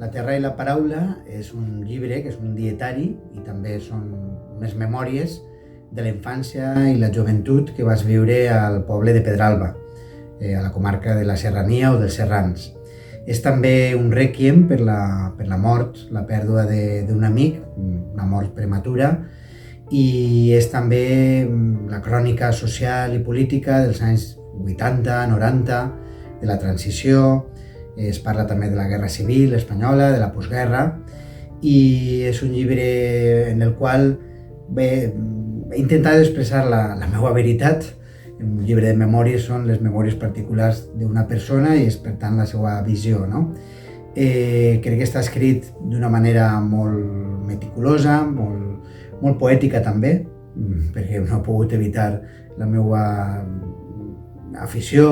La terra i la paraula és un llibre que és un dietari i també són unes memòries de la infància i la joventut que vas viure al poble de Pedralba, a la comarca de la Serrania o dels Serrans. És també un rèquiem per la mort, la pèrdua d'un amic, una mort prematura, i és també la crònica social i política dels anys 80, 90, de la transició. Es parla també de la guerra civil espanyola, de la postguerra, i és un llibre en el qual he intentat expressar la meva veritat. Un llibre de memòries són les memòries particulars d'una persona i és, per tant, la seva visió, no? Crec que està escrit d'una manera molt meticulosa, molt poètica també, perquè no he pogut evitar la meva afició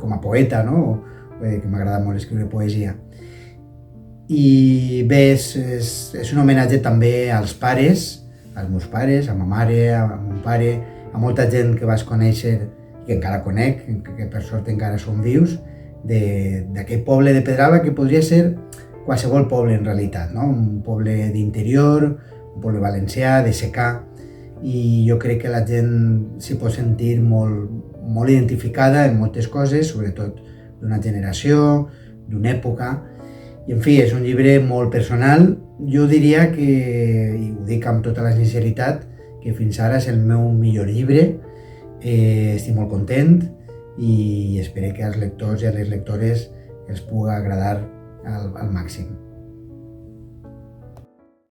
com a poeta, no? Que m'agrada molt escriure poesia. I bé, és un homenatge també als pares, als meus pares, a ma mare, a mon pare, a molta gent que vas conèixer i que encara conec, que per sort encara són vius, d'aquest poble de Pedralba, que podria ser qualsevol poble en realitat, no? Un poble d'interior, un poble valencià, de secà, i jo crec que la gent s'hi pot sentir molt identificada en moltes coses, sobretot d'una generació, d'una època, i en fi, és un llibre molt personal. Jo diria que, i ho dic amb tota la sinceritat, que fins ara és el meu millor llibre. Estic molt content i espero que als lectors i a les lectores els pugui agradar al màxim.